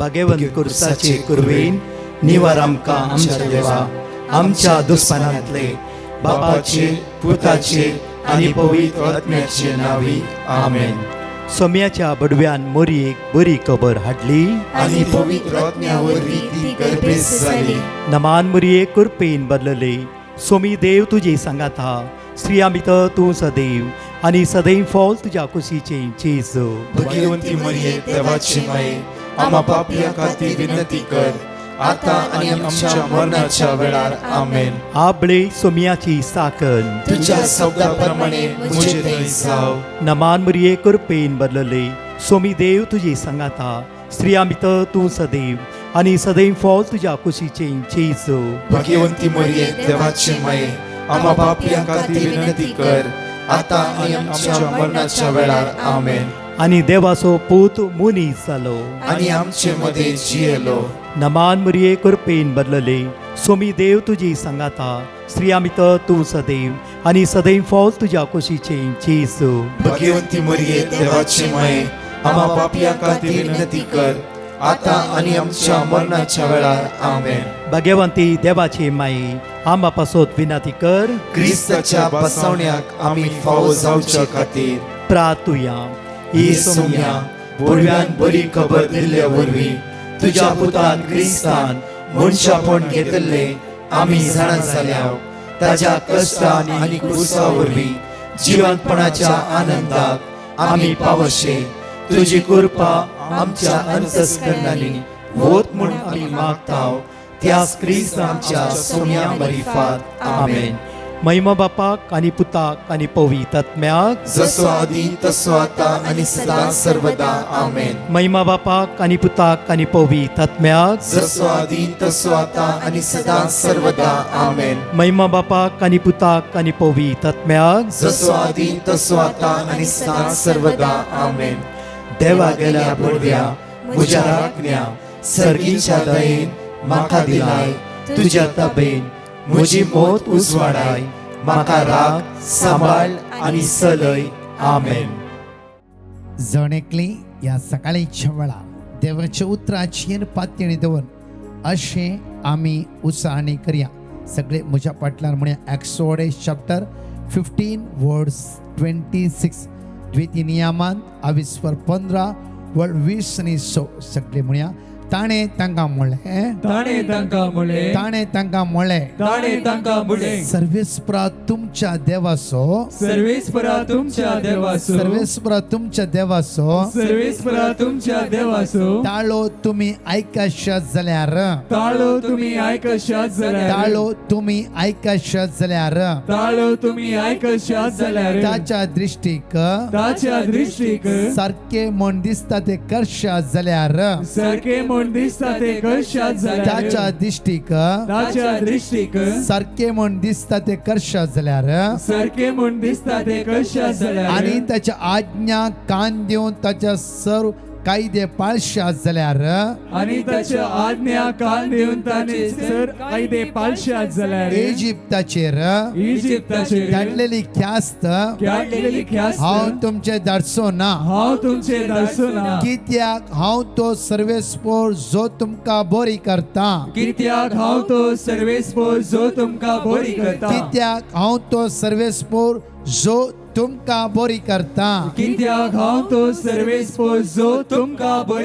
भाग्यवंत कुर्साचे कुरवेन निवार आमकां आमच्या देवा आमच्या दुस्मनांतले बापाचे पुताचे आनी पवित्र आत्म्याचे नावी आमेन. सोम्याच्या बडव्यान मोरयेक बरी खबर हाडली आनी पवित्र आत्म्यावरवी ती गर्भेस जाली. नमान मोरये कुरपेन बदलले. सोमी देव तुजे सांगात हा. स्त्रिया भितर तूं सदैव आनी सदैव फॉल तुज्या कुशीचे जेजू. भाग्यवंती मरिये देवाची माये आम्हा पापियां खातीर विनंती कर आता आनी आमच्या मरणाच्या वेळार आमेन. आबळे सोम्याची साकन तुझ्या शब्दाप्रमाणे मुझे थंय जाव. नमान मोरये कुरपेन बदलले. सोमी देव तुजे सांगात हा. स्त्रिया भितर तूं सदैव आनी सदैव फॉल तुज्या कुशीचे जेजू. भाग्यवंती मरिये देवाची माये आम्हा पापियां खातीर विनंती कर आता आनी आमच्या मरणाच्या वेळार आमेन. आनी देवाचो पूत मुनीस जालो. आनी आमचे मध्ये जियेलो. नमान मोरये कुरपेन बदलले. सोमी देव तुजी सांगात हा. स्त्रिया भितर तूं सदैव आनी सदैव फॉल तुज्या कुशीचे जेजू. भाग्यवंती मरिये देवाची माये आम्हा पापियां खातीर विनंती कर आता आनी आमच्या मरणाच्या वेळार आमेन. भाग्यवंती देवाचे माये आंबा पासोत विनंती कर. क्रिस्ताच्या बसवण्याक आमी फावो जावच्या खातीर प्रार्थुया. ही सोम्या बडव्यान बरी खबर दिल्ल्या वरवीं तुज्या पुतान क्रिस्तान मनशापण घेतले आमी जाणा जाल्याव ताज्या कश्टान आनी क्रुसा वरवीं जिवंतपणाच्या आनंदाक आमी पावशे. तुजी कृपा आमच्या अंतस्करणांनी होत म्हूण आमी मागताव. त्याच क्रिस्तांच्या सोम्या मरिफात आमेन. महिमा बापाक आनी पुताक आनी पवित्र आत्म्याक जसो आदी तसो आता आनी सदां सर्वदा आमेन. महिमा बापाक आनी पुताक आनी पवित्र आत्म्याक जसो आदी तसो आता आनी सदां सर्वदा आमेन. महिमा बापाक आनी पुताक आनी पवित्र आत्म्याक जसो आदी तसो आता आनी सदां सर्वदा आमेन. देवा गेल्या बडव्या म्हज्या राखण्या सर्गीच्या दयेन म्हाका दिलाय तुज्या ताबेन म्हजी मोत उजवाडाय. म्हाका राख सांबाळ आनी चलय. आमेन. जणेकली ह्या सकाळीच्या वेळा देवाच्या उतराचेर पातयेणी दवर अशें आमी उत्साहाने करया. सगळे म्हज्या फाटल्यान म्हणया एक्सोडस चॅप्टर 15 वर्स 26 द्वितीय नियमान 15 वर्ड 20 आनी 6 सगळे म्हणया. ताणे तांकां म्हणलें ताणे तांकां म्हणलें सर्वेस्परा तुमच्या देवाचो सर्वेस्परा तुमच्या देवाचो ताळो तुमी आयकशात जाल्यार ताच्या दृश्टीक सारखे म्हण दिसता ते करशात जाल्यार ताच्या दृश्टीक सारखे म्हण दिसता ते करशात जाल्यार आनी ताच्या आज्ञा कान दिवन ताच्या सर्व कायदे पाळशात जाल्यार इजिप्ताचेर काडलेली ख्यास्त हांव तुमचे धाडचो ना. कित्याक हांव तो सर्वेस्पोर जो तुमकां बरी करता. कित्याक हांव तो सर्वेस्पोर जो तुमकां बरी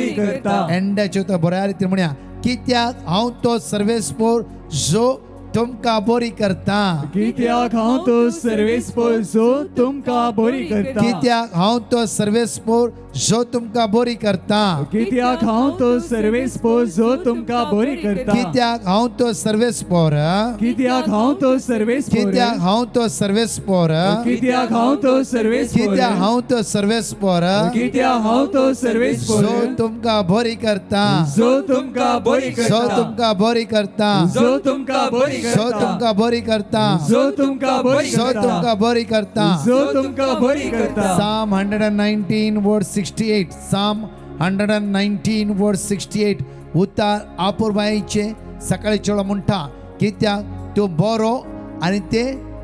करता. एंडाच्यो तो बऱ्या रितीन म्हणया. कित्याक हांव तो सर्वेस्पोर जो तुमकां बरी करता. कित्याक हांव तो सर्वेस्पोर जो तुमकां बरी करता. कित्याक हांव तो सर्वेस्पोर जो तुमकां बरी करता. कित्याक हांव तो सर्वेस्पोर जो तुमकां बरी करता. कित्याक हांव तो सर्वेस्पोर कित्याक हांव तो सर्वेस्पोर कित्याक हांव तो सर्वेस्पोर कित्याक हांव तो सर्वेस्पोर कित्याक हांव तो सर्वेस्पोर कित्याक हांव तो सर्वेस्पोर जो तुमकां बरी करता. जो तुमकां बरी करता. जो तुमकां बरी करता. जो तुमकां बरी करता. जो तुमकां बरी करता. जो तुमकां बरी करता. जो तुमकां बरी करता. जो तुमकां बरी करता. Psalm 119 verse 68 Psalm 119 verse 68 उतार आपुरबाईचे सकाळी चलो म्हणटा कित्याक तूं बरो आनी ते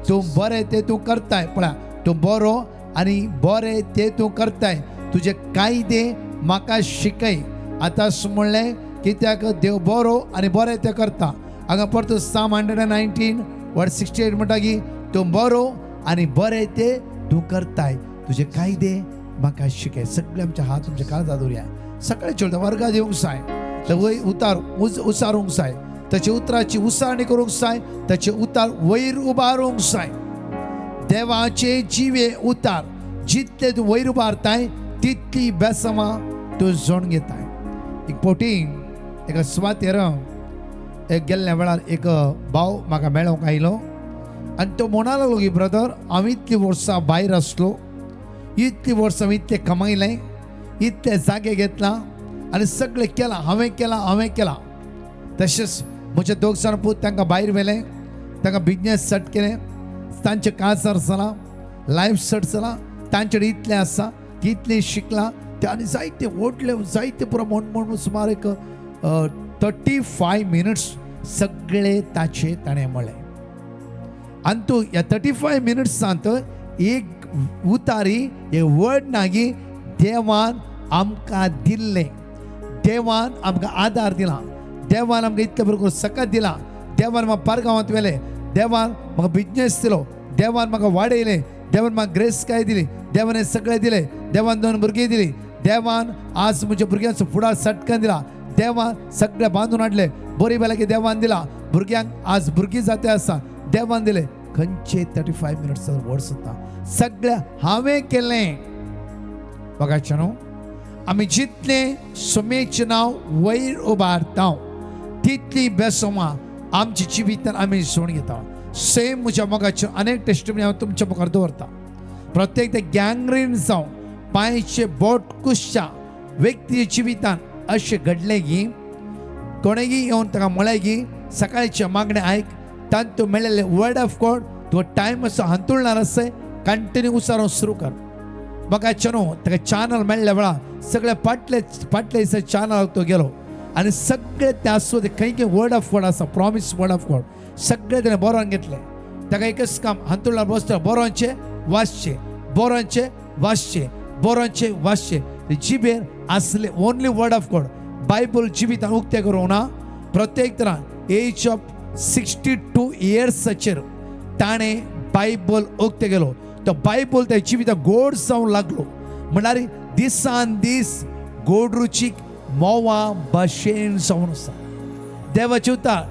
तूं बरें ते तूं करताय. पळय तूं बरो आनी बरें ते तूं करताय. तुजे कायदे म्हाका शिकय. आतां म्हणलें कित्याक देव बरो आनी बरें तें करता. हांगा परतो Psalm 119 वर्स 68 म्हणटा की तूं बरो आनी बरें तें तूं करताय. तुजे कायदे म्हाका शिकय. सगळे आमचे हात तुमच्या काळजात दवरया. सकाळी चलता वर्गात येवंक जाय, वयर उतार उसारूंक जाय, ताचे उतराची उसाळणी करूंक जाय, ताचे उतार वयर उबारूंक जाय. देवाचे जिवे उतार जितले तूं वयर उबारताय तितली बेसमां तूं जोण घेताय. एक पोटी एका सुवातेर एक गेल्ल्या वेळार एक भाव म्हाका मेळोंक आयलो आनी तो म्हणूंक लागलो की ब्रदर, हांव इतलीं वर्सां भायर आसलो, इतलीं वर्सां हांवें इतलें कमयलें, इतले जागे घेतला आनी सगळें केलां, हांवें केलां. तशेंच म्हजे दोग जाण पूत तांकां भायर व्हेलें, तांकां बिजनेस सेट केलें, तांचे काळजार जालां, लायफ सेट जालां, तांचे कडेन इतलें आसा की इतलें शिकलां ते आनी जायते व्हडले जायते पुरो म्हणून सुमार एक 35 मिनिट्स सगळे ताचे ताणें म्हणलें. आनी तूं ह्या 35 मिनिट्सांत एक उतारी एक वर्ड ना की देवान आमकां दिल्लें, देवान आमकां आदार दिला, देवान आमकां इतलें बरोबर सकत दिला, देवान म्हाका पारगांवांत व्हेलें, देवान म्हाका बिजनेस दिलो, देवान म्हाका वाडयलें, देवान म्हाका ग्रेस काय दिली, देवान हें सगळें दिलें, देवान 2 भुरगीं दिली, देवान आज म्हज्या भुरग्यांचो फुडार सटकन दिला, देवान सगळें बांदून हाडलें, बरी भलायकी देवान दिला, भुरग्यांक आज भुरगीं जाते आसा देवान दिलें. खंयचे 35 मिनिट्स वर्ड सुद्दां सगळें हांवें केलें. बघाचें न्हू, आमी जितलें सुमेचें नांव वयर उबारता तितली बेसमां आमच्या जिवितांत आमी सोडून घेता. सेम म्हज्या मोगाचे अनेक टेस्टिमनी हांव तुमच्या मुखार दवरता. प्रत्येक ते गँग्रीन जावन पांयचे बोट कुसच्या व्यक्ती जिवितांत अशें घडलें की कोणेय येवन ताका म्हळें की सकाळचे मागणें आयक, तांतूं मेळिल्ले वर्ड ऑफ गॉड तो टायम असो हांतुळणार आसय कंटिन्यू उसारो सुरू कर. बघा चनो ताका चॅनल मेळ्ळ्या वेळार सगळे फाटले दिसा चॅनल तो गेलो आनी सगळे ते आसू ते खंय वर्ड ऑफ गॉड आसा, प्रॉमिस वर्ड ऑफ गॉड सगळे ताणें बरोवन घेतले. ताका एकच काम, हांतुळणार बसता बरोवचे वाचचे, बरोवचे वाचचे, बरोवचे वाचचे. जिबेर आसले only word of God. Bible जिवितांत उक्तें करूं ना. प्रत्येक तरान एज ऑफ 62 इयर्साचेर ताणें बायबल उक्तें केलो. तो बायबल त्या जिवितांत गोड जावंक लागलो. म्हणल्यार दिसान दीस गोड रुचीक मोवा भाशेन जावन आसा. देवाचें उतार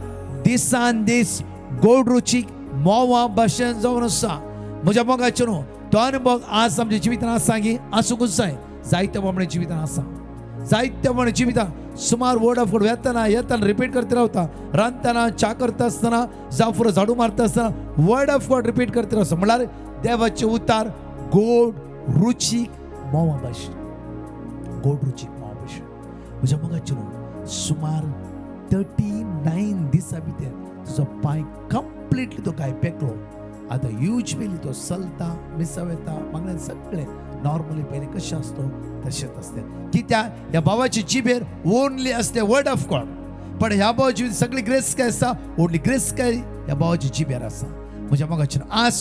दिसान दीस गोड रुचीक मोवा भाशेन जावन आसा. म्हज्या मोगाचें न्हू, तो अनुभव आज आमच्या जिवितांत आसा की आसूंकूच जाय. जायते बाबडे जिवितांत आसा, जायते बाबडे जिवितांत सुमार वर्ड ऑफ गॉड येतना रिपीट करते रावता. रांदतना च्या करता आसतना जावं फुडें झाडू मारता आसतना वर्ड ऑफ गॉड रिपीट करते रावता. म्हळ्यार देवाचे उतार गोड रुचीक मोवा भाशेन, गोड रुचीक मोवा भाशेन. म्हज्या मोगाचें न्हू, सुमार 39 दिसां भितर तुजो पांय कंप्लिटली तो गाय पेकलो. आतां युजली तो चलता, मिसाव येता, मागणें सगळें नॉर्मली पयलीं कशें आसतो तशेंच आसता. कित्याक ह्या भावाच्या जिबेर ओनली आसले वर्ड ऑफ गॉड. पण ह्या भावाची सगळी ग्रेस काय आसा, ओनली ग्रेस काय ह्या भावाच्या जिबेर आसा. म्हज्या मोगाचें आज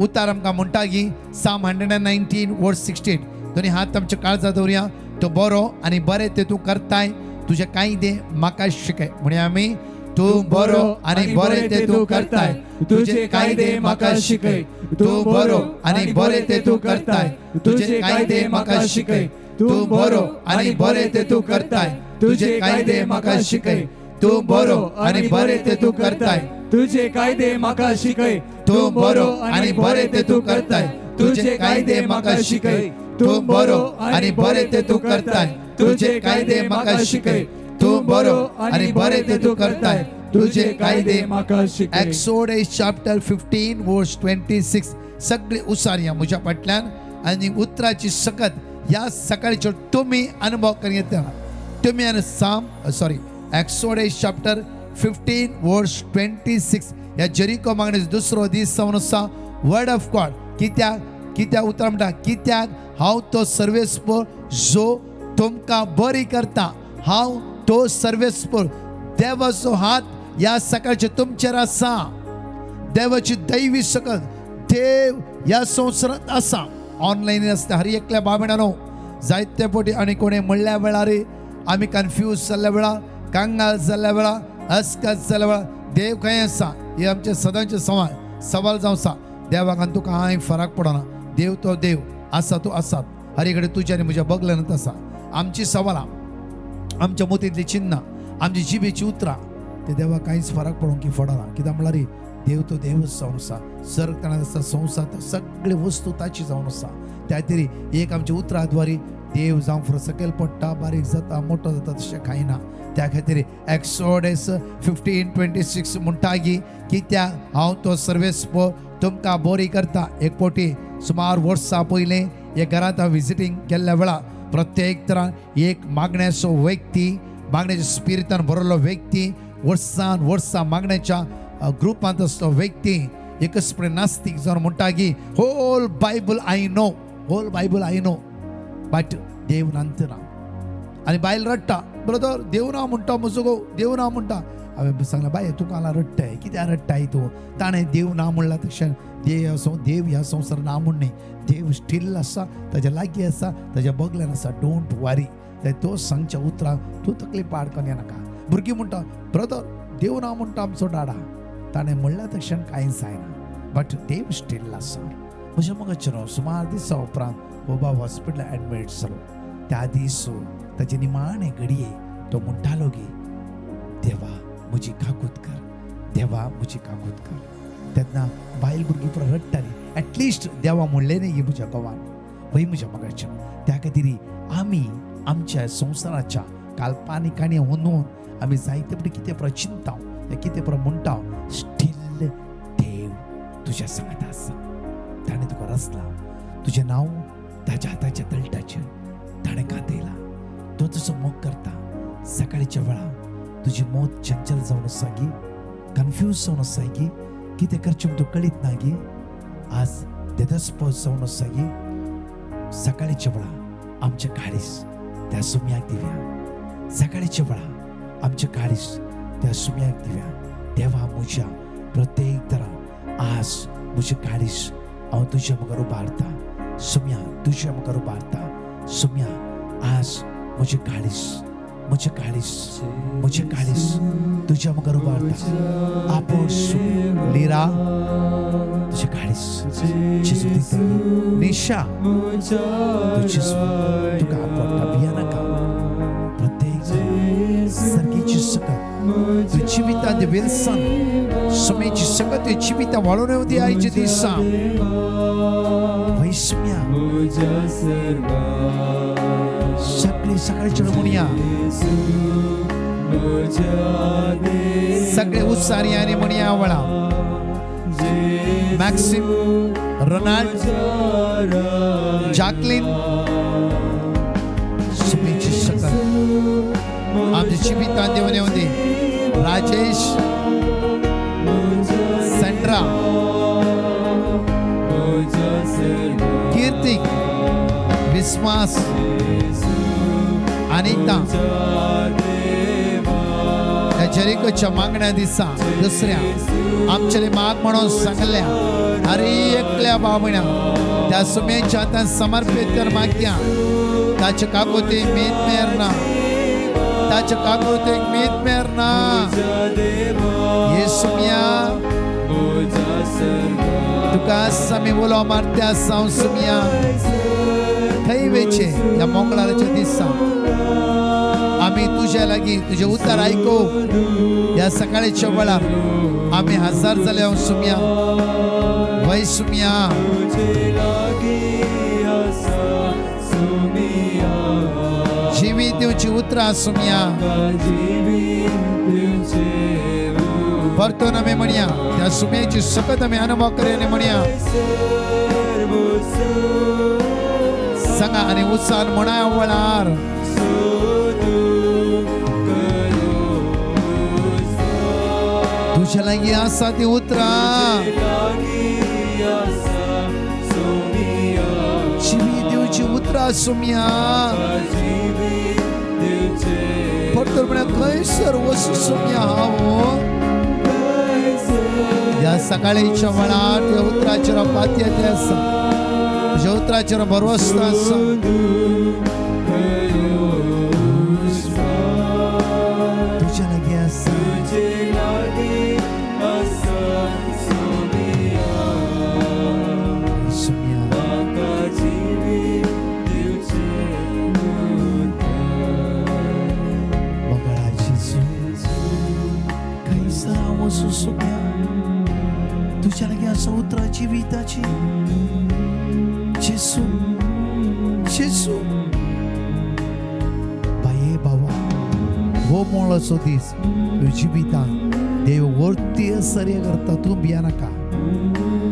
उतार आमकां म्हणटा की Psalm 119 वर्स 68 दोनी हात आमच्या काळजात दवरया. तो बरो आनी बरें तें तूं करताय, तुजे कायदे म्हाका शिकय. म्हणया आमी तूं बरो आनी बरें तें तूं करताय, तुजे कायदे म्हाका शिकय. तूं बरो आनी बरें तें तूं करताय, तुजे कायदे म्हाका शिकय. तूं बरो आनी बरें तें तूं करताय, तुजे कायदे म्हाका शिकय. तूं बरो आनी बरें तें तूं करताय, तुझे कायदे म्हाका शिकय. तूं बरो आनी बरें तें तूं करताय, तुजे कायदे म्हाका शिकय. तूं बरो आनी बरें तें तूं करताय, तुजे कायदे म्हाका शिकय. तूं बरो आनी बरें तें तूं करताय, तुजे कायदे म्हाका शिकय. एक्सोडस चॅप्टर 15 वर्स 26 सगळी उसारया म्हज्या फाटल्यान आनी उतराची सकत ह्या सकाळीचो तुमी अनुभव करून येता. तुमी आनी एक्सोडस चॅप्टर 15 वर्स 26 ह्या जेरिको मागणेचो दुसरो दीस जावन आसा. वर्ड ऑफ गॉड कित्याक उतर म्हणटा, कित्याक हांव तो सर्वेस्पर जो तुमकां बरी करता. हांव तो सर्वेस्पर. देवाचो हात ह्या सकाळचे तुमचेर आसा. देवाची दैवी सकत देव ह्या संवसारांत आसा. ऑनलायन आसता हर एकल्या बाबड्यानो जायते फावटी आनी कोणें म्हणल्या वेळार आमी कन्फ्यूज जाल्ल्या वेळार कांगाल जाल्ल्या वेळा अस्कत जाल्ल्या वेळा देव खंय आसा हे आमचे सदांचे सवाल जावं आसा. देवाक आनी तुका कांय फरक पडना. देव तो देव आसा तूं आसात. हर कडेन तुज्या आनी म्हज्या बगल्यानच आसा. आमची सवालां, आमच्या मोतींतली चिन्नां, आमची जिबेची उतरां ते देवाक कांयच फरक पडोवंक की पडना. कित्याक म्हळ्यार देव तो देवच जावन आसा. सर्ग ताणें आसा, संवसार सगळे वस्तू ताची जावन आसा. त्या खातीर एक आमच्या उतरां द्वारे देव जावं फुडें सकयल पडटा, बारीक जाता, मोठो जाता तशें कांय ना. त्या खातीर एक्सोडस 15:26 म्हणटा कित्याक हांव तो सर्वेस्पर तुमकां बरी करता. एक फावटी सुमार वर्सां पयलीं एक घरांत हांव विजिटींग केल्ल्या वेळार प्रत्येक तरान एक मागण्याचो व्यक्ती, मागण्याच्या स्पिरितान भरलो व्यक्ती, वर्सां मागण्याच्या ग्रुपांत असलो व्यक्ती एकचपणे नास्तीक जावन म्हणटा की whole Bible I know but देव नांतना. आनी बायल रडटा, ब्रदर देव ना म्हणटा म्हजो गो, देव ना म्हणटा. हांवें सांगलें बाय तूं काला रडटाय, कित्याक रडटाय तूं? ताणें देव ना म्हणला तशें देव ह्या संवसार ना म्हणणे. देव स्टील आसा, ताच्या लागीं आसा, ताच्या बगल्यान आसा. डोंट वारी. तो सांगच्या उतराक तूं तकली पाड करूं नाका. भुरगीं म्हणटा ब्रदर देव ना म्हणटा आमचो डाडा. ताणें म्हणल्या तशें कांयच जायना, बट देव स्टील आसा. म्हज्या मगाचेर सुमार दिसा उपरांत हो बाब हॉस्पिटलांत एडमीट जालो. त्या दीस ताचे निमाणे घडये तो म्हणटालो की देवा म्हजी काकूत कर, देवा म्हजी काकूत कर. तेन्ना बायल भुरगीं पुरो रडटाली. एटलिस्ट देवा म्हणलें न्ही म्हज्या गोवान, वय म्हज्या मगाचेर. त्या खातीर आमी आमच्या संवसाराच्या काल्पनीक काणयो हुनून आमी जायते फुडें कितें पुरो चिंताव, कितें पुरो म्हणटा, स्टील देव तुज्या सांगात आसा. ताणें तुका रचला. तुजें नांव ताच्या हाताच्या तळटाचेर ताणें घातयला. तो तुजो मोग करता. सकाळीच्या वेळा तुजी मोत चंचल जावन आसा गी, कन्फ्यूज जावन आसा गी, कितें करचें म्हूण तुका कळीत ना गी. आज देदस्पद जावन आसा गी. सकाळीच्या वेळा आमचें काळीज त्या सुम्याक दिव्या. सकाळीच्या वेळा आमचें काळीज त्या सुम्याक दिव्या. देवा म्हज्या प्रत्येक तरान आज म्हजें काळीज हांव तुज्या मुखार उबारता. सुम्या तुज्या मुखार उबारता. सुम्या आज म्हजें काळीज तुज्या मुखार उबारता. आपोस लिरा तुजें काळीज जेजू दिता. निशा तुका आवडटा, भिया नाका. प्रत्येक सर्गीची सकत तुवें जिवितांत वेलसान सुमेची सकत तुवें जिवितां वाडोवन येवं दी आयच्या दिसा. वैस्म्या सगळी सकाळची म्हणया, सगळे उत्सारी म्हणया वळा. मॅक्सिम, रोनाल्ड, जॅकलिन सुमेची सकत आमच्या जिवितांत देवन येवं दी. राजेश, सेंड्रा, कीर्तिक, विश्वास, अनिता या जरिकोच्या मागण्या दिसा दुसऱ्या आमचे माग म्हणून सांगल्या हर एकल्या बाबण्या त्या सुमेच्या हातांत समर्पित कर मागया. ताचे काकोते मीत मेरना, ताचे काकोते मीत मेरना. ये सुम्या तुका आमी उलो मारत्या साव सुम्या खंय वेचे ह्या मंगळाराच्या दिसा आमी तुज्या लागीं तुजें उतर आयको. ह्या सकाळीच्या वेळार आमी हजार जाले हांव सुम्या. वय सुम्या जिवीत दिवची उतरां सुम्या. परतून आमी म्हणया त्या सुम्याची सकत आमी अनुभव करूया म्हणया. सांगा आनी उत्साहान म्हणा वळार. तुझ्या लागीं आसा ती उतरां. जिवीत दिवची उतरां सुम्या. परतून म्हणया खंयसर वचूं सुम्या हांव. या सकाळीच्या वेळार त्या उतराचेर पातयेते आसा, तुज्या उतराचेर भरवस्तो आसा. जेसू जेसू बाये बाबा हो मोळसो दीस तुझ्या जिवितांत देव वर्ती सर्य करता तू भिया नाका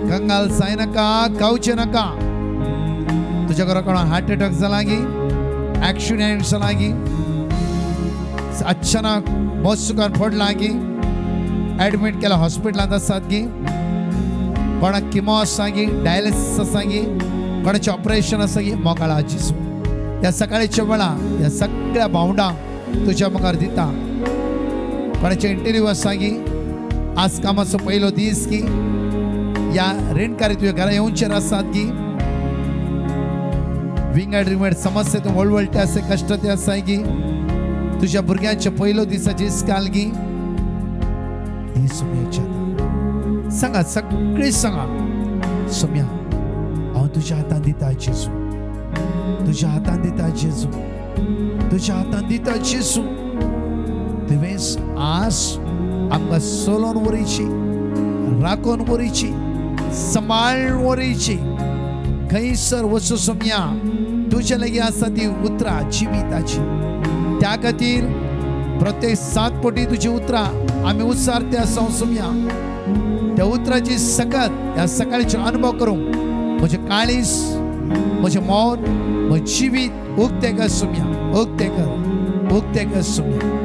कंगाल जाय नाका कावचे नाका तुझ्या घरा कोणा हार्ट अटॅक जाला गी ऍक्सिडेंट जाला गी अचानक मोसुकार पडला गी ऍडमिट केला हॉस्पिटलांत आसात गी कोणाक किमो आसा गी डायलिसिस आसा गी कोणाचें ऑपरेशन आसा गी मोकाळा जेसू ह्या सकाळीच्या वेळा ह्या सगळ्या भावंडांक तुज्या मुखार दिता कोणाचे इंटरव्यू आसा गी आज कामाचो पयलो दीस गी या ऋणकारी तुझ्या घरा येवचेर आसात गी विंगड रिंगड समस्या तूं वळवळटे आसा कश्ट ते आसा गी तुझ्या भुरग्यांचे पयलो दिसाची इस्काल गी ही सुम्याच्या सांगा सगळी सांगा सुम्या हांव तुज्या हातान दिता जेजू तुज्या हातान दिता जेजू तुज्या हातान दिता जेजू तुवेंच आस आमकां सोलोन वरयची राखून वरयची सांबाळून वरयची खंयसर वचो सोम्या तुझ्या लागीं आसा ती उतरां जिविताची त्या खातीर प्रत्येक 7 पटी तुजी उतरां आमी उसारते आसा सोम्या त्या उतराची सकत ह्या सकाळीचो अनुभव करूंक म्हजें काळीज म्हजें मौत म्हजें जिवीत उक्तें कर सोम्या उक्तें कर सोम्या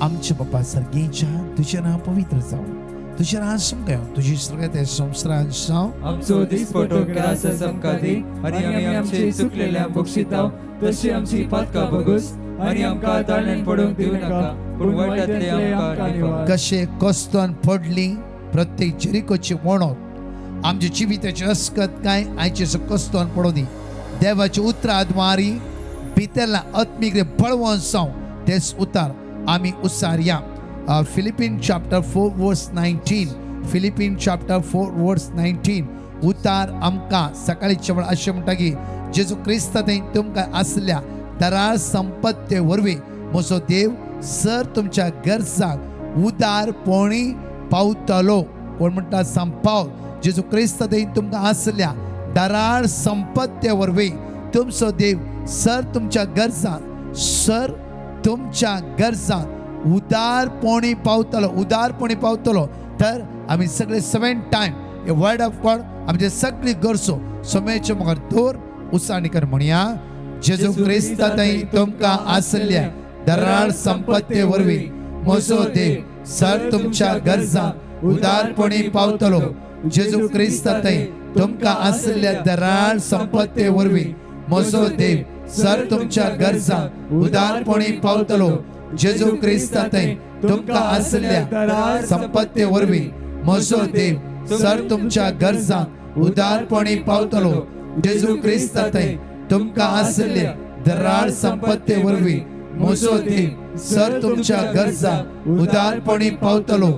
आमचे बापा सर्गेच्या तुझे नाव पवित्र जावं तुझे नाव समकाय तुझी सगळ्या त्या संस्कारांत जावं आमचो दीस पटो केला समका दे आणि आमी आमचे चुकलेल्या बक्षिताव तशी आमची पातका बगूस आणि आमकां ताळण्यान पडूंक दिवं नाका पूण वायटांतले आमकां निवार कशे कस्तोन पडली प्रत्येक जेरिकोची वणोत आमच्या जिविताची अस्कत काय आयचे कस्तोन पडोनी देवाची उतरां द्वारी भितरला आत्मीक बळवून जावं तेच उतार आमी उसारया फिलिपीन चॅप्टर 4 वर्स 19 फिलिपीन चॅप्टर 4 वर्स 19 उतार आमकां सकाळीच्या वेळा अशें म्हणटा की जेजू क्रिस्त थंय तुमकां आसल्या दराळ संपत्ते वरवीं म्हजो देव सर तुमच्या गरजाक उदारपणी पावतलो कोण म्हणटा सांपावल जेजू क्रिस्त थंय तुमकां आसल्या दराळ संपत्ते वरवीं तुमचो देव सर तुमच्या गरजांक उदारपणी पावतलो तर आमी सगळे 7 टाइम हे वर्ड ऑफ गॉड आमचे सगळी गरजो सोमेच्या मुखार दवर उसाणी कर म्हणया जेजू क्रिस्त थंय तुमकां आसल्या दराळ संपत्ते वरवीं म्हजो देव सर तुमच्या गरजांक उदारपणी पावतलो जेजू क्रिस्त थंय तुमकां आसल्या दराळ संपत्ते वरवीं म्हजो देव सर तुमच्या गरजांक उदारपणी पावतलो जेजू क्रिस्त थंय तुमकां आसल्या दराळ संपत्ते वरवीं म्हजो देव सर तुमच्या गरजांक उदारपणी पावतलो जेजू क्रिस्त थंय तुमकां आसल्या दराळ संपत्ते वरवीं म्हजो देव सर तुमच्या गरजांक उदारपणी पावतलो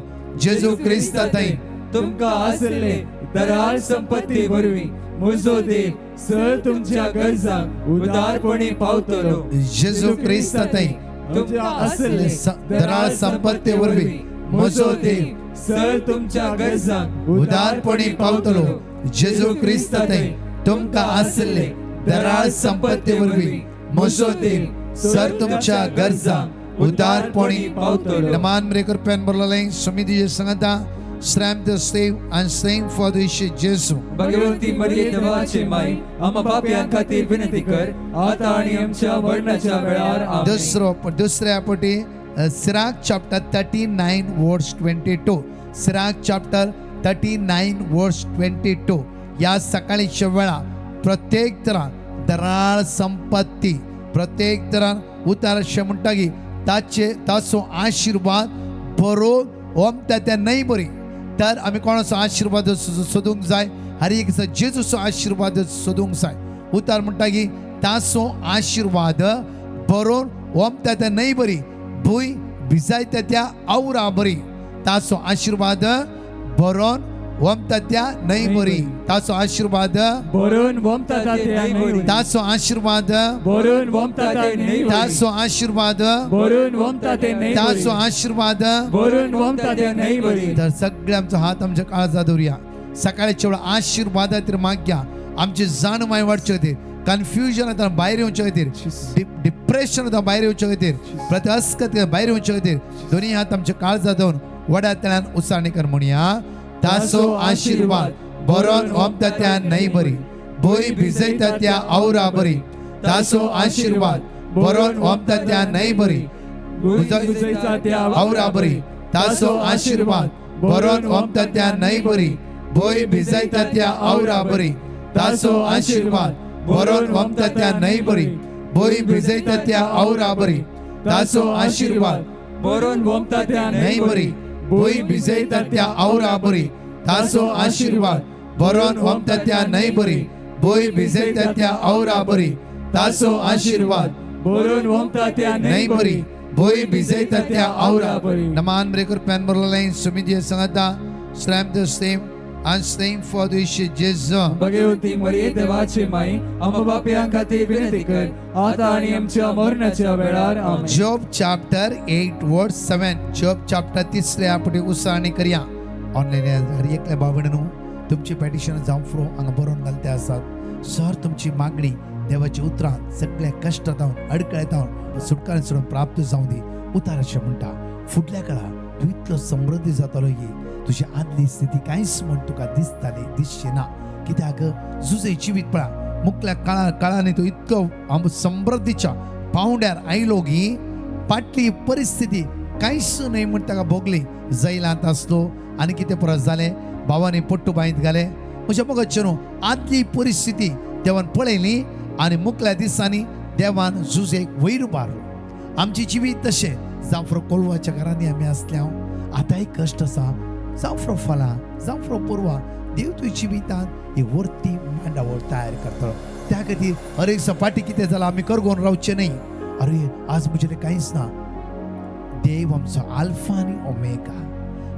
जेजू क्रिस्त थंय तुमकां आसले दराळ संपत्ती वरवीं म्हजो देव सर तुमच्या गरजांक उदारपणी पावतलो जेजू क्रिस्त थंय तुमकां आसले दराळ संपत्ते वरवीं म्हजो देव सर तुमच्या गरजांक उदारपणी पावतलो जेजू क्रिस्त थंय तुमकां आसले दराळ संपत्ते वरवीं म्हजो देव सर तुमच्या गरजांक उदारपणी पावतलो नमान मरे करप्यान बरलें समितीचे सांगता Strength to save and sing for the Jesu. Bhagwanti मरिये देवाचे माई आम्हा पाप्यां खातीर विनंती कर आता आणि आमच्या मरणाच्या वेळार आमेन. दुसऱ्या पटी सिराक चॅप्टर 39 वर्स 22 सिराक चॅप्टर 39 वर्स 22 या सकाळीच्या वेळा प्रत्येक तरान दराळ संपत्ती प्रत्येक तरान उतारशे म्हणटा की ताचो आशीर्वाद बरो ओमता त्या नाही बरी तर आम्ही कोणाचो आशीर्वाद सोदूंक जाय हर एक जेजूचो आशीर्वाद सोदूंक जाय उतार म्हणटा की ताचो आशीर्वाद बरोवन ओमता त्या न्हंय बरी भूंय भिजायता त्या आवरा बरी ताचो आशीर्वाद बरोवन वमतत्या नहीं बरी तासो आशीर्वाद बरोन वमता ते नहीं तासो आशीर्वाद बरोन वमता ते नहीं तासो आशीर्वाद बरोन वमता ते नहीं तासो आशीर्वाद बरोन वमता ते नहीं बरी तर सगळे आमचा हात आमच्या काळजात दवरुया सकाळच्या वेळा आशीर्वादात माग्या आमची जाण माय वाडचे खातीर कन्फ्युजन आता भायर येवचे खातीर डिप्रेशन आता भायर येवचे खातीर प्रति अस्कत भायर येवचे खातीर दोन्ही हात आमच्या काळजात दवरून वड्यातल्यान उसाळणी कर म्हणया तासो आशीर्वाद बरोन वमता त्या नाही बरी बोई भिजयता त्या औरा बरी तासो आशीर्वाद बरोन वमता त्या नाही बरी गुजरायचा त्या औरा बरी तासो आशीर्वाद बरोन वमता त्या नाही बरी बोई भिजयता त्या औरा बरी तासो आशीर्वाद बरोन वमता त्या नाही बरी बोई भिजयता त्या औरा बरी तासो आशीर्वाद बरोन वमता ते नाही बरी बोई भिजयता त्या औरा बरी तासो आशीर्वाद बरोन वमता त्या नाही बरी बोई भिजयता त्या औरा बरी तासो आशीर्वाद बरोन वमता ते नाही बरी बोई भिजयता त्या औरा बरी नमान ब्रेकर पॅन बरलाइन सुमिदिय संगता स्लॅम the same and same for the Jesus भगवती मरिये देवाची माई आम्हा बापयांक खातीर विनंती कर आता आणि आमच्या मरणाच्या वेळार आमेन. Job chapter 8 verse 7 Job chapter 3 आपण उसाळणी करूया ऑनलाइन हर एकल्या बाबडनो तुमची पेटिशन जाऊन फ्रो हांगा बरोवन घालते आसात सर तुमची मागणी देवाची उतरां सगळ्या कश्टांत अडकळ्यांत सुटकारा सोडून प्राप्त जावं दी उतार अशें म्हणटा फुडल्या काळार तूं इतलो समृद्धी जातलो की तुझी आदली स्थिती कांयच म्हण तुका दिसचे ना कित्याक जुजे जिवीत पळा मुखल्या काळांनी तूं इतको समृद्धीच्या पावंड्यार आयलो की फाटली परिस्थिती कांयच न्हय म्हण ताका भोगली जैलांत आसलो आनी कितें परत जालें भावांनी पट्टू बांयत घाले म्हज्या मोगाचे न्हू आदली परिस्थिती देवान पळयली आनी मुखल्या दिसांनी देवान जुजेक वयर मारलो आमची जिवीत तशें जावं फ्रो कोलवाच्या घरांनी आमी आसल्या आतांय कश्ट आसा जावं फ्रो फालां जावं फ्रो परवा देव तुवें जिवितांत ही वर्ती मांडावळ तयार करतलो त्या खातीर अरे सपाटी कितें जालां आमी करगोवन रावचे न्ही अरे आज म्हजे कांयच ना देव आमचो आल्फा आनी ओमेगा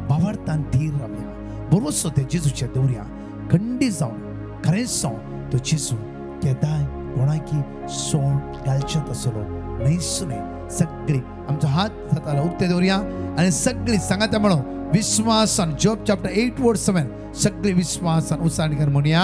भावार्थान थीर रावया भरवंसो ते जेजूचेर दवरया खंडी जावन खरेंच जावन तो जेजू केदांय कोणाकी सोण घालचेत आसलो न्हयच न्हय सगळी आमचो हात जातालो उक्ते दवरया आनी सगळी सांगाता म्हणून विश्वासान जॉब चॅप्टर 8 वर्स 7 सगळी विश्वासान उसाळणी कर म्हणया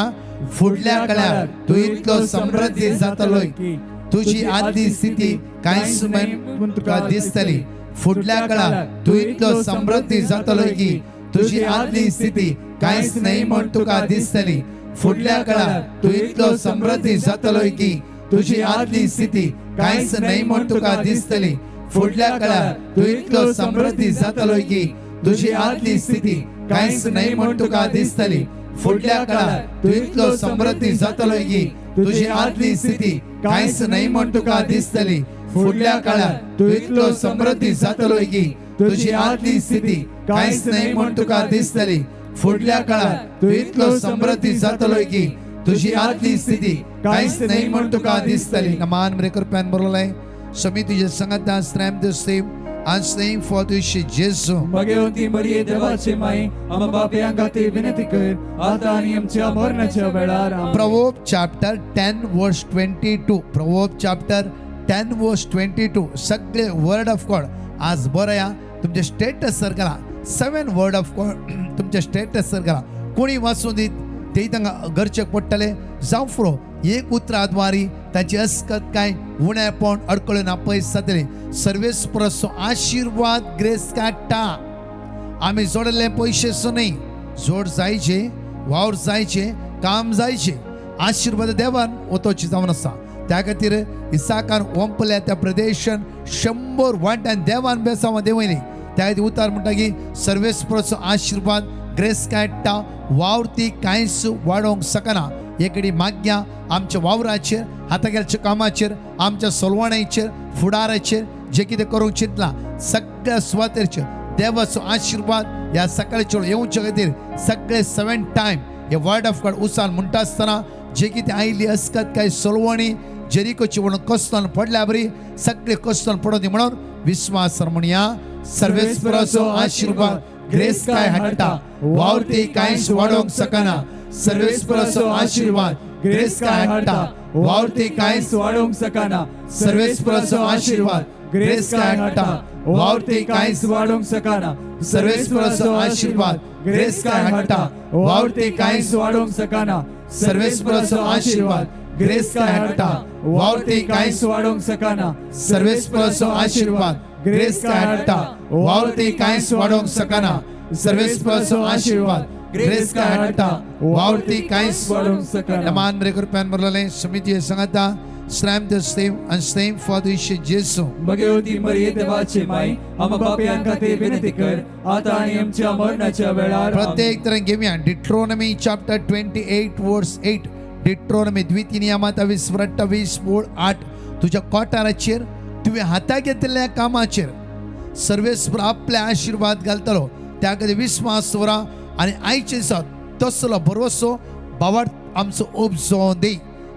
फुडल्या काळार तूं इतलो समृद्धी जातलो की तुजी आदली स्थिती कांयच म्हण तुका दिसतली फुडल्या काळार तूं इतलो समृद्धी जातलो की तुजी आदली स्थिती कांयच न्हय म्हण तुका दिसतली फुडल्या काळार तूं इतलो समृद्धी जातलो की तुजी आदली स्थिती कांयच न्हय म्हण तुका दिसतली फुडल्या काळार तूं इतलो समृद्धी जातलो की तुझी आदली स्थिती कांयच न्हय म्हण तुका दिसतली फुडल्या काळार तूं इतलो समृद्धी जातलो की तुझी आदली स्थिती कांयच न्हय म्हण तुका दिसतली फुडल्या काळार तूं इतलो समृद्धी जातलो की तुझी आदली स्थिती कांयच न्हय म्हण तुका दिसतली फुडल्या काळार तूं इतलो समृद्धी जातलो की तुझी आदली स्थिती कांयच न्हय म्हण तुका दिसतली नमान ब्रेकर पॅन बरलाय समी तुझे संगत स्त्रॅम the same and saying for the Jesus भगवती मरिये देवाची माई आम्हा बापयांक खातीर विनंती कर आता आणि आमच्या मरणाच्या वेळार आमेन. Proverbs chapter 10 verse 22 Proverbs chapter 10 verse 22 सगळे वर्ड ऑफ गॉड आज बरया तुमच्या स्टेटस सर करा 7 वर्ड ऑफ गॉड तुमच्या स्टेटस सर करा कोणी वाचून दीत ते तांगा गरजेक पडटले जावं फुरो एक उतराद्वारी ताची अस्कत काय उणेपण अडकळून अपयस जातले सर्वेस परस आशीर्वाद ग्रेस काडटा आमी जोडले पयशेचो न्ही जोड जायचे वावर जायचे काम जायचे आशीर्वाद देवान वचोवची जावन आसा त्या खातीर इसाकान ओंपल्या त्या प्रदेशान 100 वांट्यान देवान बेसांव देवयली त्या खातीर उतार म्हणटा की सर्वेस परस आशीर्वाद ग्रेस काडटा वावर ती कांयच वाडोवंक शकना एकडे माग्या आमच्या वावराचेर हातागेलच्या कामाचेर आमच्या सोलवण्याचेर फुडाराचेर जे कितें करूंक चिंतला सगळ्या सुवातेचेर देवाचो आशीर्वाद ह्या सकाळचे येवचे खातीर सगळे 7 टायम हे वर्ड ऑफ गॉड उसान म्हणटा आसतना जे कितें आयली अस्कत काय सोलवणी जेरिकोची म्हणून कस्तान पडल्या बरी सगळे कस्तान पडों दी म्हणून विश्वास म्हणया सर्वेस्पराचो आशीर्वाद ग्रेस काय हाडटा वावरती कांयच वाडोवंक सकना सर्वेस्पराचो आशीर्वाद ग्रेस काय हाडटा वावरती कांयच वाडोवंक सकना सर्वेस्पराचो आशीर्वाद ग्रेस काय हाडटा वावरती कांयच वाडोवंक सकना सर्वेस्पराचो आशीर्वाद ग्रेस काय हाडटा वावरती कांयच वाडोवंक सकना सर्वेस्पराचो आशीर्वाद ग्रेस काय हाडटा वावरती कांयच वाडोवंक सकना सर्वेस्पराचो आशीर्वाद ग्रेस काय हाडटा वावरती कांयच वाडोवंक सकना सर्वेस्पराचो आशीर्वाद ग्रेस काय हाडटा वावरती कांयच वाडोवंक सकना नमान रे कृपेन बरले समिती सांगता Strength the same and same for the Ishe Jesu. Bhagwati मरिये देवाची माई आम बापयां खातीर विनंती कर आता आणि आमच्या मरणाच्या वेळार प्रत्येक तरह घेऊया डिट्रोनॉमी चॅप्टर 28 वर्स 8 डिट्रोनॉमी द्वितीय नियमात 28:8 तुझ्या कोठाराचेर तुवें हाता घेतलेल्या कामाचेर सर्वेस्पर आपल्या आशीर्वाद घालतलो त्या खातीर विस्वास दवरा आनी आयचे दिसा तसलो भरवसो भावार्थ आमचो उपजो दी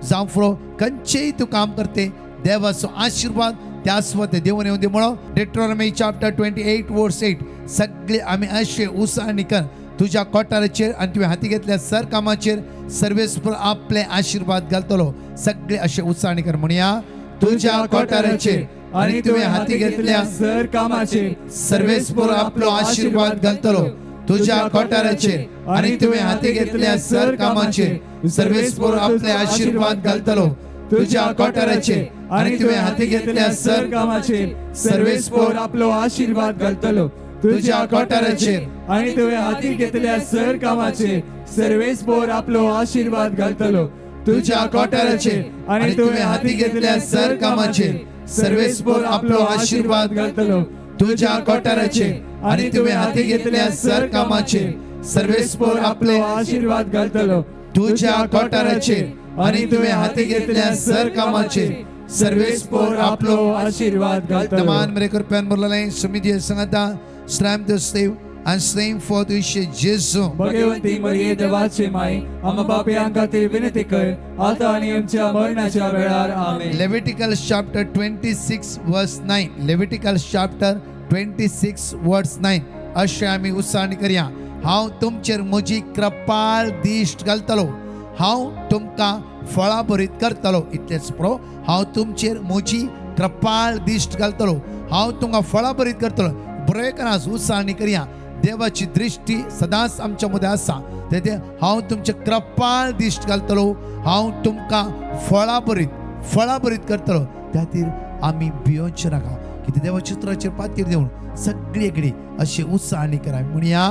जावं फुडो खंयचेय तूं काम करते देवाचो आशीर्वाद त्या स्वते देवून येऊन दे म्हणून डिट्रोनॉमी चॅप्टर 28 वर्स 8 सगळे आमी अशे उसाळणी कर तुझ्या कोठाराचेर आनी तुवें हाती घेतल्या सर कामाचेर सर्वेस्पर आपले आशीर्वाद घालतलो सगळे अशे उसाळणी कर म्हणया तुझ्या कोठाराचेर आनी तुवें हाती घेतल्या सर कामाचेर सर्वेस्पर आपलो आशीर्वाद घालतलो तुझ्या कोठाराचेर आनी तुवें हाती घेतल्या सर कामाचेर सर्वेस्पर आपले आशीर्वाद घालतलो तुझ्या कोठाराचेर आनी तुवें हाती घेतल्या सर कामाचेर सर्वेस्पर आपलो आशीर्वाद घालतलो तुझ्या कोठाराचेर आनी तुवें हाती घेतल्या सर कामाचेर सर्वेस्पर आपलो आशीर्वाद घालतलो तुझ्या कोठाराचेर आनी तुवें हाती घेतल्या सर कामाचेर सर्वेस्पर आपलो आशीर्वाद घालतलो तुझ्या कोठाराचेर आनी तुवें हाती घेतल्या सर कामाचेर सर्वेस्पर आपले आशीर्वाद घालतलो तुझ्या कोठाराचेर आनी तुवें हाती घेतल्या सर कामाचेर सर्वेस्पर आपलो आशीर्वाद घालतलो नमान मरे कृपेन बरले समिती सांगता strength the same and same for the Ishe Jesu. Bhagwati मरिये देवाची माई आम बापयां खातीर विनंती कर आता आणि आमच्या मरणाच्या वेळार आमेन Leviticus chapter 26 verse 9 Leviticus chapter 26 verse 9 अशें आमी उसाळणी करया हांव तुमचेर म्हजी कृपाळ दिश्ट घालतलो हांव तुमकां फळां भरीत करतलो इतलेंच पळो हांव तुमचेर म्हजी कृपाळ दिश्ट घालतलो हांव तुमकां फळां भरीत करतलो बरेकरास उसाळणी करया देवाची दृष्टी सदांच आमच्या मध्ये आसा ते हांव तुमचे कृपाळ दिश्ट घालतलो हांव तुमकां फळां भरीत करतलो त्या खातीर आमी भियोंचे नाका कितें देवाच्या चित्राचेर पातीर देऊन सगळी कडेन अशी उसाळणी करा म्हणया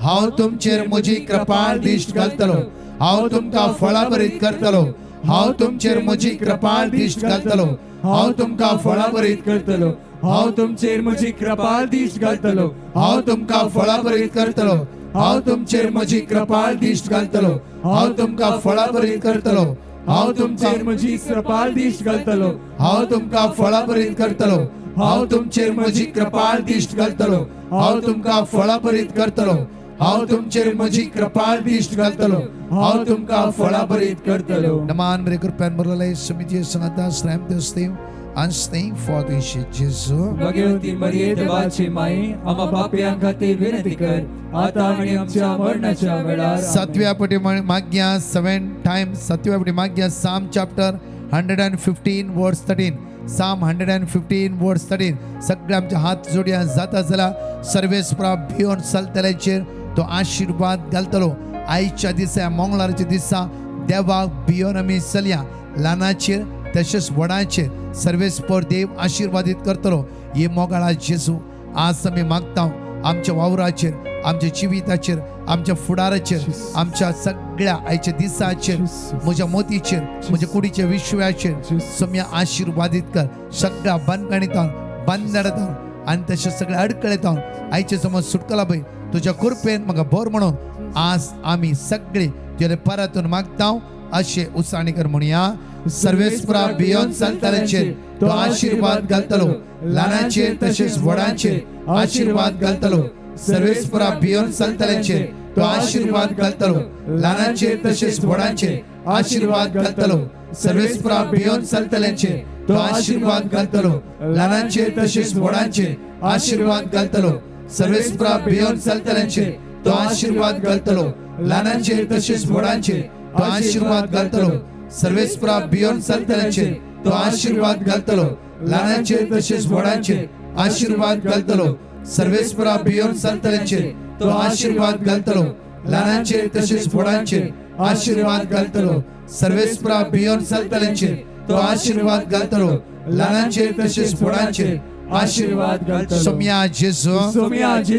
हांव तुमचेर म्हजी कृपाळ दिश्ट घालतलो हांव तुमकां फळां भरीत करतलो हांव तुमचेर म्हजी कृपाळ दिश्ट घालतलो हांव तुमकां फळां भरीत करतलो हांव तुमचेर म्हजी कृपाळ दिश्ट घालतलो हांव तुमकां फळां भरीत करतलो हांव तुमचेर म्हजी कृपाळ दिश्ट घालतलो हांव तुमकां फळां भरीत करतलो हांव तुमचेर म्हजी कृपाळ दिश्ट घालतलो हांव तुमकां फळां भरीत करतलो हांव तुमचेर म्हजी कृपाळ दिश्ट घालतलो हांव तुमकां फळां भरीत करतलो हांव तुमचेर म्हजी कृपाळ दिश्ट घालतलो हांव तुमकां फळां भरीत करतलो नमान बरे कृपेन बरले समिती सांगता strength the same and same for the Ishe Jesu. Bhagwati मरिये देवाची माई आम बापयां खातीर विनंती कर आता आणि आमच्या मरणाच्या वेळार सातव्या पटी माग्या 7 times सातव्या पटी माग्या Psalm chapter 115 verse 13 Psalm 115 verse 13 सगळे आमचे हात जोड्या जाता जाल्यार सर्वेस्परा भियोन चलतल्याचेर तो आशीर्वाद घालतलो आयच्या दिसा मंगळारच्या दिसा देवाक भियोन आमी चलया ल्हानाचेर तशेंच व्हडांचेर सर्वेस्पर देव आशीर्वादीत करतलो हे मोगाळा जेजू आज आमी मागता आमच्या वावराचेर आमच्या जिविताचेर आमच्या फुडाराचेर आमच्या सगळ्या आयच्या दिसाचेर म्हज्या मोतीचेर म्हज्या कुडीच्या विश्वाचेर सम्या आशीर्वादीत कर सगळ्या बंदकाणीतान बंदडातान आनी तशें सगळ्या अडकळेतान आयचे समज सुटकला पळय तुज्या कृपेन म्हाका भर म्हणून आज आमी सगळे तुजे परतून मागता अशें उसाळणी कर म्हणया सर्वेस्परा भियोन चलतल्याचेर तो आशीर्वाद घालतलो ल्हानाचेर तशेंच व्हडांचेर आशीर्वाद घालतलो सर्वेस्परा भियोन चलतल्याचेर तो आशीर्वाद घालतलो ल्हानाचेर तशेंच व्हडांचेर आशीर्वाद घालतलो सर्वेस्परा भियोन चलतल्याचेर तो आशीर्वाद घालतलो ल्हानाचेर तशेंच व्हडांचेर आशीर्वाद घालतलो सर्वेस्परा भियोन चलतल्यांचेर तो आशीर्वाद घालतलो, ल्हानांचेर तशेंच व्हडांचेर तो आशीर्वाद घालतलो. सर्वेस्परा भियोन चलतल्यांचेर तो आशीर्वाद घालतलो, ल्हानांचेर तशेंच व्हडांचेर आशीर्वाद घालतलो. सर्वेस्परा भियोन चलतल्यांचेर तो आशीर्वाद घालतलो, ल्हानांचेर तशेंच व्हडांचेर आशीर्वाद घालतलो. सर्वेस्परा भियोन चलतल्यांचेर तो आशीर्वाद घालतलो, ल्हानांचेर तशेंच व्हडांचेर आशीर्वाद घालतलो. सोम्या जेजू,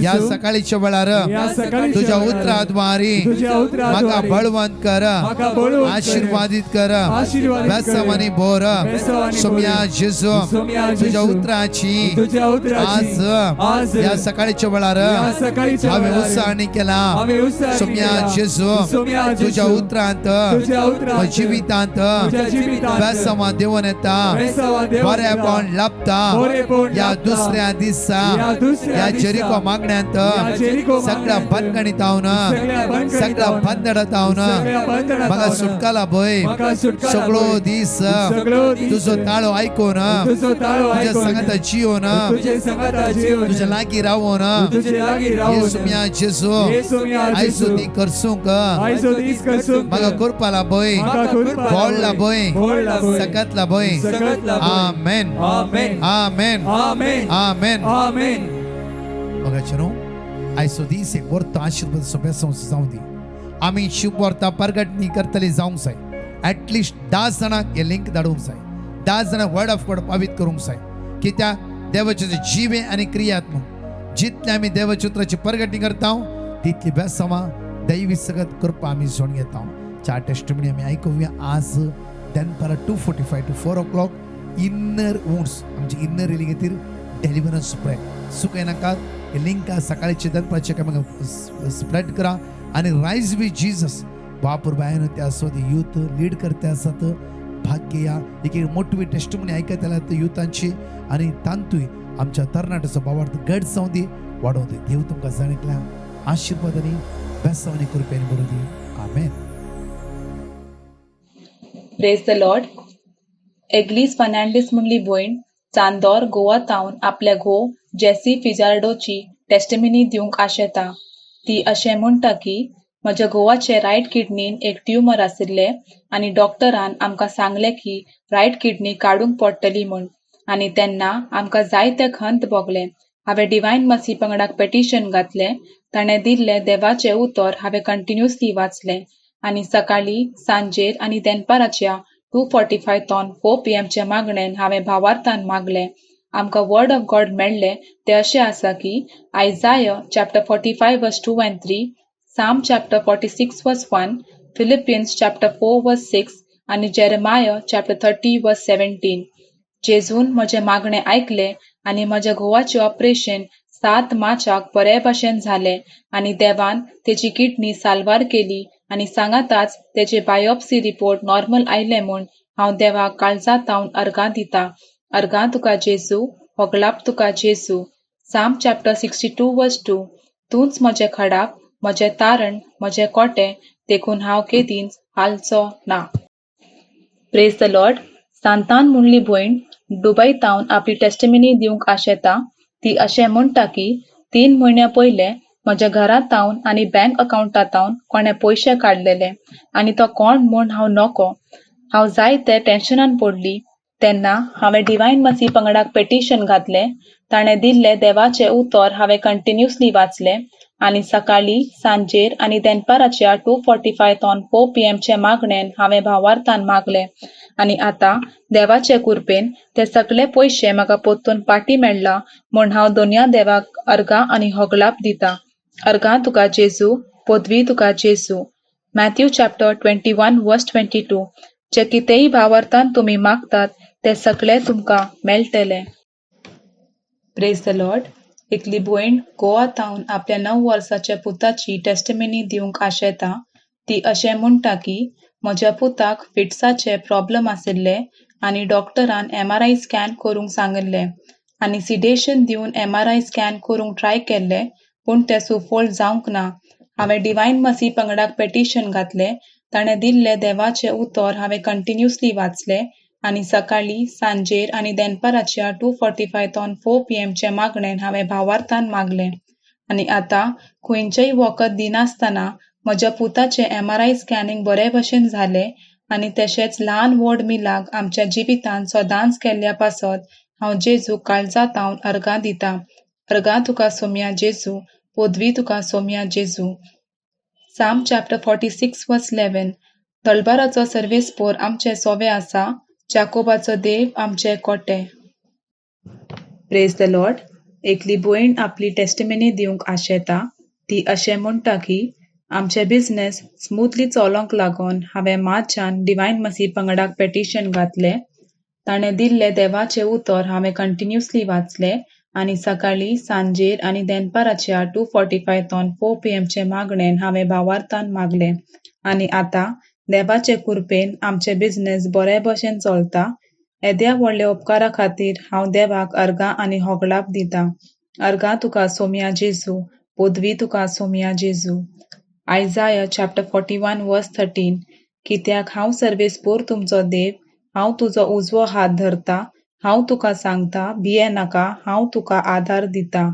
या सकाळीच्या वेळार तुझ्या उतराद्वारे म्हाका बळवंत कर, आशीर्वादित कर, बेसमानी भर. सोम्या जेजू, तुझ्या उतराची आज या सकाळीच्या वेळार हांवें उत्साहाने केला. सोम्या जेजू, तुझ्या उतरांत जिवितांत बेसमा देऊन येता, बरेपण लाभता. या दुसऱ्या दिसा या जेरिको मागण्यांत सगळ्या बंदखणीत सगळ्या बंदडात म्हाका सुटका लाभय. सगळो दीस तुजो ताळो आयकून, तुज्या संगत जिवन, तुज्या लागीं रावून, येसुम्या जेजू आयज ती करसूंक म्हाका करपा लाभय, व्हड लाभय, सकत लाभय. आमेन, आमेन, आमेन, आमेन. बघाचनो आयचो दीस एक वर्त आशीर्वाद सोबेसों जावं दी. आमी शुभ वार्ता प्रगटणी करतली जावंक जाय. ऍटलिस्ट 10 जाणांक हे लिंक धाडूंक जाय. 10 जाणांक वर्ड ऑफ गॉड पावीत करूंक जाय. कित्याक देवाचे जिवे आनी क्रियात्मक जितले आमी देवाच्या उतराची प्रगटणी करता तितली बेसमा दैवी सगत करपा आमी सोडून घेता. 4 टेस्टिमनी आमी आयकुया आज दनपारा 2:45 to 4 o'clock. इन्नर वुंड्स आमचे इन्नर रिली खातीर डेलिव्हरन्स स्प्रेड सुकय नाका. हे लिंक सकाळीचे दनपारचे काय स्प्रेड करा आणि रायज विथ जीसस. बापूर बायन ते आसत, यूथ लीड करते आसात, भाग्य या एक मोटिवेट टेस्टिमनी ऐकत आल्या युथांची आणि तांतूय आमच्या तरणाट्याचो भावार्थ गड जावं दी, वाडोवं दी. देव तुमकां जाणीतल्या आशीर्वादांनी बेसावणी कृपेन भरूं दी. आमेन. Praise the lord. एग्लीस फर्नांडीस म्हणली भयण चांदोर गोवा तावन आपल्या घोव जेसी फिजार्डोची टेस्टिमनी दिवंक आशेता. ती अशें म्हणटा की म्हज्या घोवाचे रायट किडनीन एक ट्युमर आशिल्ले आनी डॉक्टरान आमकां सांगले की रायट किडनी काडूंक पडटली म्हूण. आनी तेन्ना आमकां जायते खंत भोगले. हांवें डिवायन मसी पंगडाक पेटिशन घातलें. ताणें दिल्लें देवाचें उतर हांवें कंटिन्युअसली वाचलें आनी सकाळी सांजेर आनी दनपाराच्या 2:45 to 4 PM चे मागणेन हांवें भावार्थान मागलें. आमकां वर्ड ऑफ गॉड मेळ्ळें ते अशें आसा की Isaiah chapter 45 verse 2 and 3, Psalm chapter 46 verse 1, Philippians chapter 4 verse 6 आनी जेरेमाया चॅप्टर 30 verse 17. जेजून म्हजें मागणें ऐकलें आनी म्हज्या घोवाचें ऑपरेशन 7 मार्चाक बरे भाशेन जालें आनी देवान तेजी किडनी साल्वार केली आनी सांगाताच तेजे बायोप्सी रिपोर्ट नॉर्मल आयले म्हूण हांव देवाक काळजांत तावन अर्गां दिता. अर्गां तुका जेजू, होगलाप तुका जेजू. साम चॅप्टर 62 verse 2, तूंच म्हजें खडाप, म्हजें तारण, म्हजें कोटे, देखून हांव केदींच हालचो ना. Praise the Lord. सांतान म्हणली भयण दुबय तावन आपली टेस्टिमनी दिवंक आशेता. ती अशें म्हणटा की 3 म्हयन्या पयले म्हज्या घरांत तावन आनी बँक अकाउंटांतावन कोणे पयशे काडलेले आनी तो कोण म्हूण हांव नोको. हांव जायते टेन्शनान पडली. तेन्ना हांवें डिवायन मसी पंगडाक पेटिशन घातलें. ताणें दिल्लें देवाचें उतर हांवें कंटिन्युअसली वाचलें आनी सकाळी सांजेर आनी दनपाराच्या 2:45 to 4 PM चे मागणेन हांवें भावार्थान मागलें आनी आतां देवाचे कृपेन ते सगळे पयशे म्हाका पोत्तून पाटी मेळ्ळा म्हूण हांव दोनया देवाक अर्गां आनी होगलाप दिता. अर्गां तुका जेजू, पदवी तुका जेजू. Matthew chapter 21 verse 22. जे कितेंय भावार्थान तुमी मागतात ते सगळे तुमकां मेळटले. Praise the Lord. एकली भयण गोवा तावन आपल्या 9 वर्साच्या पुताची टेस्टिमनी दिवंक आशेता. ती अशें म्हणटा की म्हज्या पुताक फिट्साचे प्रॉब्लेम आशिल्ले आनी डॉक्टरान MRI स्कॅन करूंक सांगिल्ले आनी सिडेशन दिवन MRI स्कॅन करूंक ट्राय केल्ले पूण ते सुफोळ जावंक ना. हांवें डिवायन मसी पंगडाक पेटिशन घातलें. ताणें दिल्लें देवाचें उतर हांवें कंटिन्युअसली वाचलें आनी सकाळी सांजेर आनी दनपाराच्या 2:45 to 4 PM चे मागणेन हांवें भावार्थान मागलें आनी आतां खंयचेय वखद दिनासतना म्हज्या पुताचे MRI स्कॅनिंग बरे भशेन जालें आनी तशेंच ल्हान व्हड मिलाक आमच्या जिवितांत सदांच केल्ल्या पासत हांव जेजूक काळजांतावन अर्गां दितां. अर्गां तुका सोम्या जेजू, पोदवी तुका सोम्या जेजू. Psalm chapter 46 verse 11. तळबाराचो सर्वेस्पोर आमचे सोवे आसा, जाकोबाचो देव आमचे कोटे. Praise the Lord. एकली भयण आपली टेस्टिमनी दिवंक आशेता. ती अशें म्हणटा की आमचे बिझनेस स्मूथली चलोंक लागोन हांवें मार्चान डिवायन मसी पंगडाक पेटिशन घातलें. ताणें दिल्लें देवाचें उतर हांवें कंटिन्युअसली वाचलें आनी सकाळीं, सांजेर आनी दनपाराच्या 2:45 तोन 4 PM चे मागणेन हांवें भावार्थान मागलें. आनी आतां देवाचे कृपेन आमचे बिझनेस बरे भशेन चलता. येद्या व्हडल्या उपकारा खातीर हांव देवाक अर्गां आनी होगलाप दितां. अर्गां तुका सोम्या जेजू, पोदवी तुका सोम्या जेजू. Isaiah chapter 41 verse 13. कित्याक हांव सर्वेस्पोर तुमचो देव, हांव तुजो उजवो हात धरता, हांव तुका सांगता, भिये नाका, हांव तुका आदार दितां.